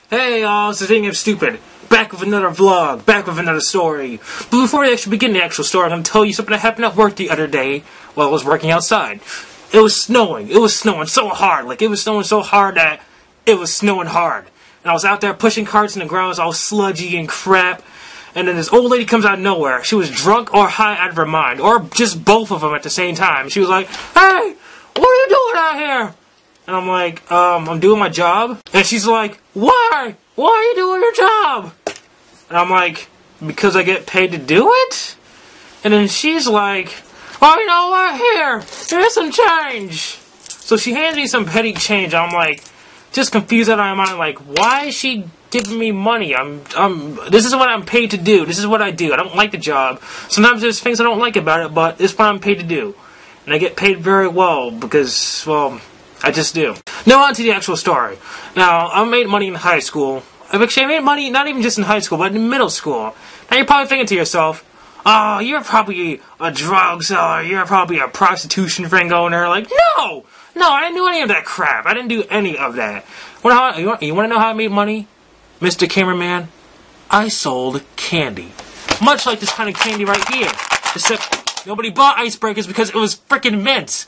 Hey y'all, it's VideoGameStupid, back with another vlog, back with another story. But before we actually begin the actual story, I'm going to tell you something that happened at work the other day while I was working outside. It was snowing so hard, it was snowing so hard that it was snowing hard. And I was out there pushing carts in the ground, it was all sludgy and crap. And then this old lady comes out of nowhere. She was drunk or high out of her mind, or just both of them at the same time. She was like, "Hey, what are you doing out here?" And I'm like, I'm doing my job. And she's like, "Why? Why are you doing your job?" And I'm like, "Because I get paid to do it?" And then she's like, "Oh, you know what? Here's some change." So she hands me some petty change. I'm like, just confused out of my mind, like, why is she giving me money? This is what I'm paid to do. This is what I do. I don't like the job. Sometimes there's things I don't like about it, but it's what I'm paid to do. And I get paid very well because, well, I just do. Now on to the actual story. Now, I made money in high school. Actually, I made money not even just in high school, but in middle school. Now you're probably thinking to yourself, "Oh, you're probably a drug seller. You're probably a prostitution ring owner." Like, no! No, I didn't do any of that crap. I didn't do any of that. You want to know how I made money? Mr. Cameraman, I sold candy. Much like this kind of candy right here. Except nobody bought icebreakers because it was freaking mint.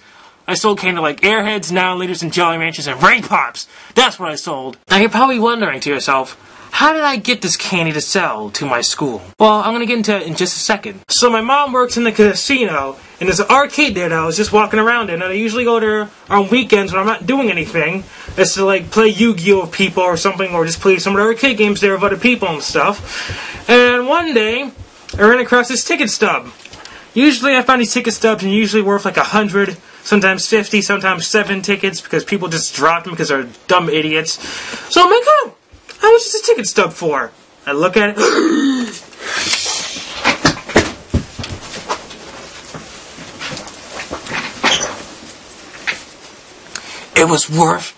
I sold candy like Airheads, Now Leaders, and Jolly Ranchers, and Ring Pops. That's what I sold. Now you're probably wondering to yourself, how did I get this candy to sell to my school? Well, I'm going to get into it in just a second. So my mom works in the casino, and there's an arcade there that I was just walking around in, and I usually go there on weekends when I'm not doing anything. It's to like play Yu-Gi-Oh! With people or something, or just play some of the arcade games there with other people and stuff. And one day, I ran across this ticket stub. Usually I find these ticket stubs and usually worth like 100, sometimes 50, sometimes 7 tickets because people just drop them because they're dumb idiots. So I'm like, oh, how much is this ticket stub for? I look at it. It was worth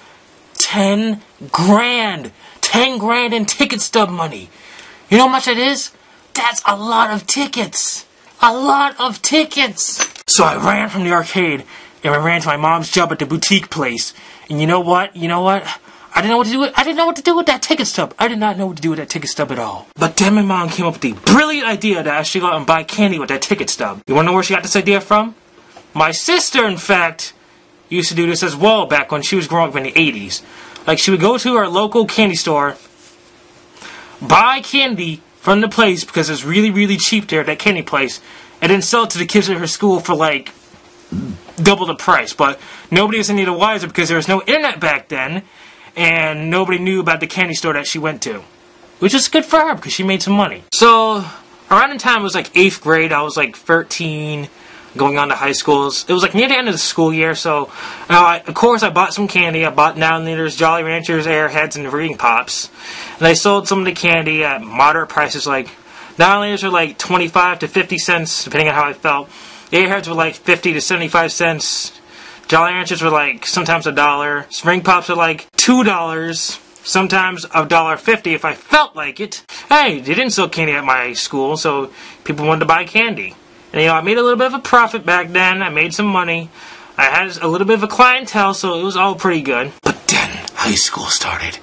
10 grand. 10 grand in ticket stub money. You know how much that is? That's a lot of tickets. A lot of tickets. So I ran from the arcade and I ran to my mom's job at the boutique place. And you know what? I didn't know what to do with. I didn't know what to do with that ticket stub. I did not know what to do with that ticket stub at all. But then my mom came up with the brilliant idea that I should go out and buy candy with that ticket stub. You wanna know where she got this idea from? My sister, in fact, used to do this as well back when she was growing up in the 80s. Like, she would go to our local candy store, buy candy from the place because it's really, really cheap there at that candy place, and then sell it to the kids at her school for like double the price. But nobody was any the wiser because there was no internet back then, and nobody knew about the candy store that she went to. Which is good for her because she made some money. So, around the time it was like 8th grade, I was like 13, going on to high schools. It was like near the end of the school year, so of course I bought some candy. I bought Now Leaders, Jolly Ranchers, Airheads, and Ring Pops. And I sold some of the candy at moderate prices. Like, Now Leaders were like 25 to 50 cents, depending on how I felt. Airheads were like 50 to 75 cents. Jolly Ranchers were like sometimes $1. Ring Pops were like $2. Sometimes $1.50 if I felt like it. Hey, they didn't sell candy at my school, so people wanted to buy candy. And, I made a little bit of a profit back then. I made some money. I had a little bit of a clientele, so it was all pretty good. But then, high school started.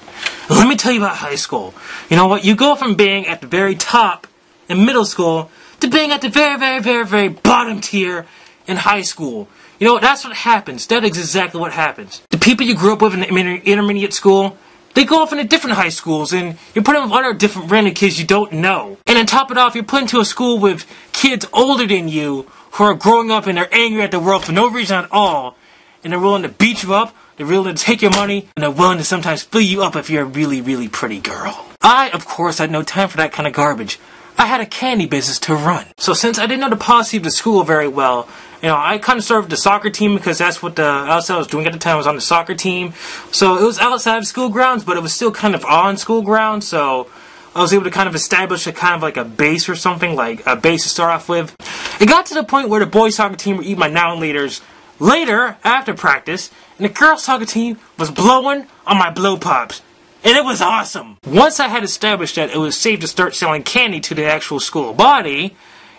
Let me tell you about high school. You know what? You go from being at the very top in middle school to being at the very, very, very, very bottom tier in high school. You know, that's what happens. That is exactly what happens. The people you grew up with in the intermediate school, they go off into different high schools, and you're put in with other different random kids you don't know. And then top it off, you're put into a school with kids older than you who are growing up and they're angry at the world for no reason at all. And they're willing to beat you up, they're willing to take your money, and they're willing to sometimes fill you up if you're a really, really pretty girl. I, of course, had no time for that kind of garbage. I had a candy business to run. So since I didn't know the policy of the school very well, I kind of served the soccer team because that's what the outside I was doing at the time. I was on the soccer team. So it was outside of school grounds, but it was still kind of on school grounds. So I was able to kind of establish a kind of like a base or something, like a base to start off with. It got to the point where the boys soccer team would eat my Now Leaders later, after practice, and the girls soccer team was blowing on my Blow Pops. And it was awesome. Once I had established that it was safe to start selling candy to the actual school body,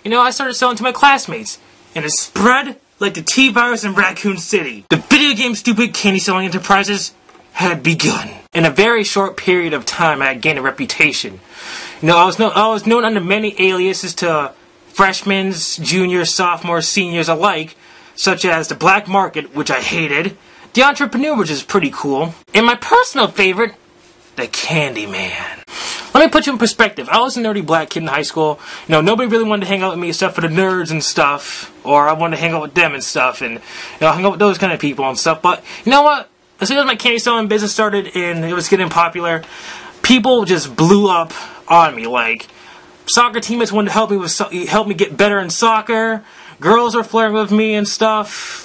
I started selling to my classmates. And it spread like the T-virus in Raccoon City. The VideoGameStupid candy selling enterprises had begun. In a very short period of time, I had gained a reputation. You know, I was known under many aliases to freshmen, juniors, sophomores, seniors alike, such as the Black Market, which I hated, the Entrepreneur, which is pretty cool, and my personal favorite, the Candyman. Let me put you in perspective. I was a nerdy black kid in high school. You know, nobody really wanted to hang out with me except for the nerds and stuff, or I wanted to hang out with them and stuff, and, you know, hang out with those kind of people and stuff. But you know what? As soon as my candy selling business started and it was getting popular, people just blew up on me. Like, soccer teammates wanted to help me get better in soccer. Girls were flirting with me and stuff.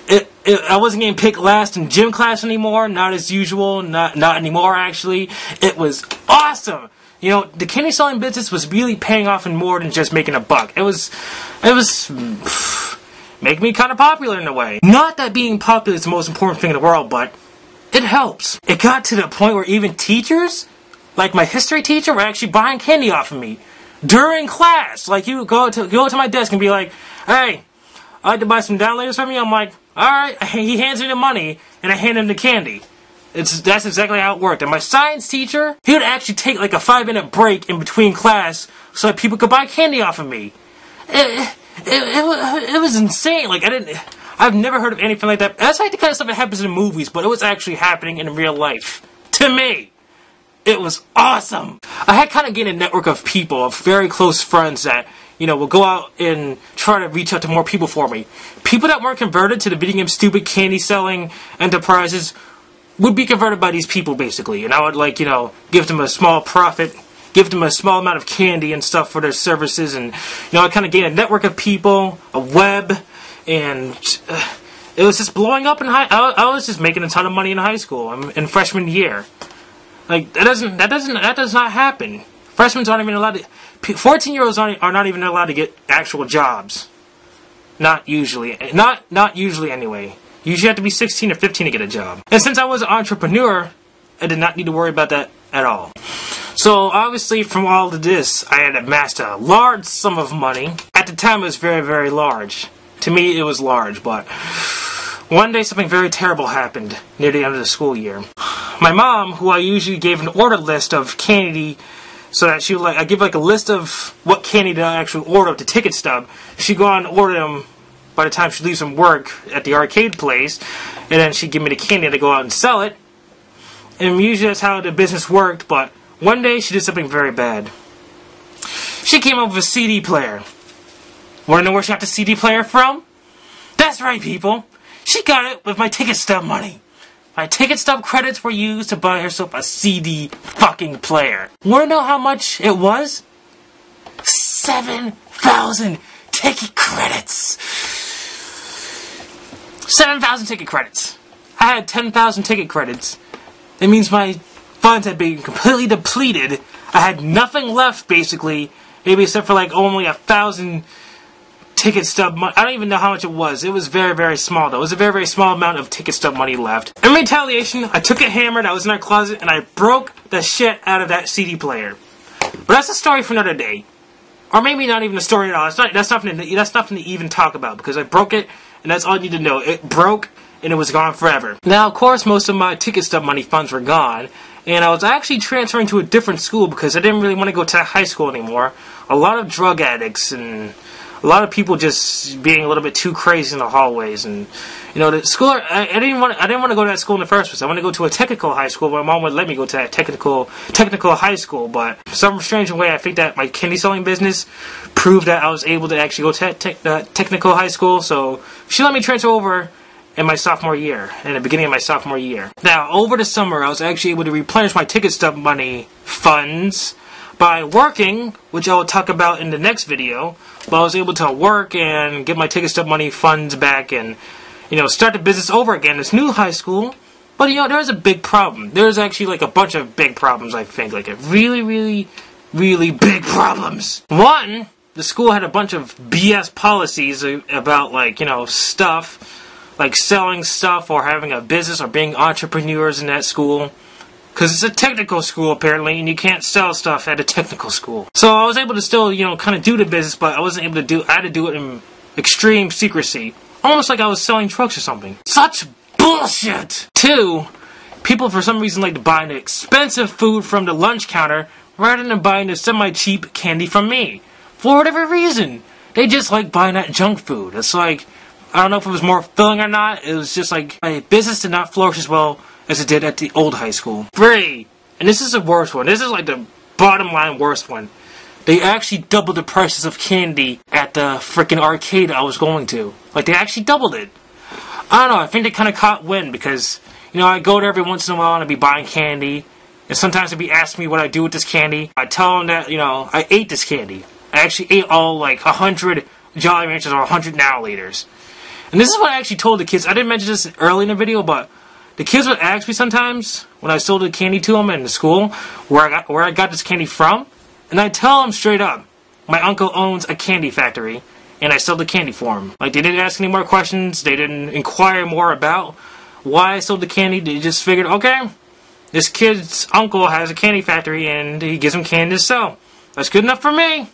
I wasn't getting picked last in gym class anymore. Not as usual. Not anymore, actually. It was awesome. You know, the candy selling business was really paying off in more than just making a buck. It was making me kind of popular in a way. Not that being popular is the most important thing in the world, but it helps. It got to the point where even teachers, like my history teacher, were actually buying candy off of me during class. Like, you go to my desk and be like, "Hey, I'd like to buy some downloaders from you." I'm like, "Alright." He hands me the money, and I hand him the candy. That's exactly how it worked. And my science teacher, he would actually take like a 5-minute break in between class so that people could buy candy off of me. It was insane. Like, I've never heard of anything like that. That's like the kind of stuff that happens in movies, but it was actually happening in real life. To me. It was awesome. I had kind of gained a network of people, of very close friends that, you know, will go out and try to reach out to more people for me. People that weren't converted to the VideoGameStupid candy selling enterprises would be converted by these people, basically. And I would, like, you know, give them a small profit, give them a small amount of candy and stuff for their services. And, you know, I kind of gained a network of people, a web, and it was just blowing up in I was just making a ton of money in high school. I'm in freshman year. Like, that does not happen. Freshmen aren't even allowed to... 14-year-olds are not even allowed to get actual jobs. Not usually. Not usually, anyway. You usually have to be 16 or 15 to get a job. And since I was an entrepreneur, I did not need to worry about that at all. So, obviously, from all of this, I had amassed a large sum of money. At the time, it was very, very large. To me, it was large, but... one day, something very terrible happened near the end of the school year. My mom, who I usually gave an order list of candy, so that she would, like, I give like a list of what candy to actually order at the ticket stub. She'd go on and order them by the time she leaves from work at the arcade place, and then she'd give me the candy to go out and sell it. And usually that's how the business worked, but one day she did something very bad. She came up with a CD player. Want to know where she got the CD player from? That's right, people. She got it with my ticket stub money. My ticket stub credits were used to buy herself a CD fucking player. Want to know how much it was? 7,000 ticket credits. 7,000 ticket credits. I had 10,000 ticket credits. That means my funds had been completely depleted. I had nothing left, basically, maybe except for like only 1,000 ticket stub money. I don't even know how much it was. It was very, very small, though. It was a very, very small amount of ticket stub money left. In retaliation, I took a hammer that was in our closet and I broke the shit out of that CD player. But that's a story for another day. Or maybe not even a story at all. That's nothing to even talk about, because I broke it and that's all you need to know. It broke and it was gone forever. Now, of course, most of my ticket stub money funds were gone, and I was actually transferring to a different school because I didn't really want to go to high school anymore. A lot of drug addicts and a lot of people just being a little bit too crazy in the hallways, and you know, the school. I didn't want to go to that school in the first place. I wanted to go to a technical high school. My mom would let me go to that technical high school, but for some strange way, I think that my candy selling business proved that I was able to actually go to that technical high school. So she let me transfer over in my sophomore year, in the beginning of my sophomore year. Now, over the summer, I was actually able to replenish my ticket stub money funds by working, which I will talk about in the next video. But I was able to work and get my ticket stub money funds back and, you know, start the business over again. This new high school. But, you know, there's a big problem. There's actually, like, a bunch of big problems, I think. Like, really, really, really big problems. One, the school had a bunch of BS policies about, like, you know, stuff. Like selling stuff or having a business or being entrepreneurs in that school. Because it's a technical school, apparently, and you can't sell stuff at a technical school. So I was able to still, you know, kind of do the business, but I wasn't able to do, I had to do it in extreme secrecy. Almost like I was selling trucks or something. Such bullshit! Two, People for some reason like to buy the expensive food from the lunch counter rather than buying the semi-cheap candy from me. For whatever reason. They just like buying that junk food. It's like, I don't know if it was more filling or not. It was just like, my business did not flourish as well as it did at the old high school. 3. And this is the worst one. This is like the bottom line worst one. They actually doubled the prices of candy at the freaking arcade I was going to. Like, they actually doubled it. I don't know, I think they kind of caught wind because, you know, I go there every once in a while and I'd be buying candy. And sometimes they'd be asking me what I do with this candy. I tell them that, you know, I ate this candy. I actually ate all, like, 100 Jolly Ranchers or 100 Now Laters. And this is what I actually told the kids. I didn't mention this early in the video, but the kids would ask me sometimes when I sold the candy to them in the school where I got this candy from. And I tell them straight up, my uncle owns a candy factory, and I sell the candy for him. Like, they didn't ask any more questions, they didn't inquire more about why I sold the candy, they just figured, okay, this kid's uncle has a candy factory, and he gives him candy to sell. That's good enough for me.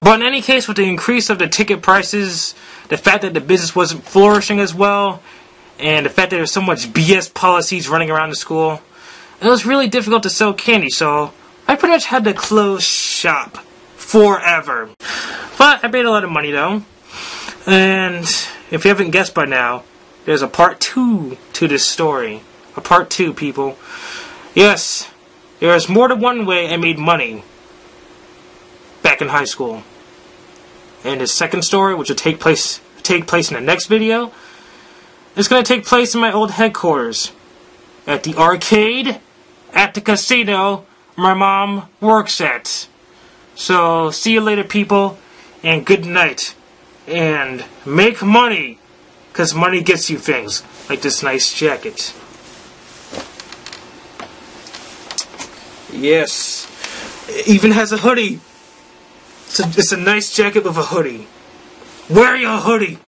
But in any case, with the increase of the ticket prices, the fact that the business wasn't flourishing as well, and the fact that there's so much BS policies running around the school, it was really difficult to sell candy, so I pretty much had to close shop forever. But I made a lot of money though. And if you haven't guessed by now, there's a part 2 to this story. A part 2, people. Yes, there is more than one way I made money back in high school. And the second story, which will take place in the next video, is going to take place in my old headquarters. At the arcade, at the casino, my mom works at. So, see you later, people, and good night. And make money, because money gets you things, like this nice jacket. Yes, it even has a hoodie. It's a nice jacket with a hoodie. Wear your hoodie!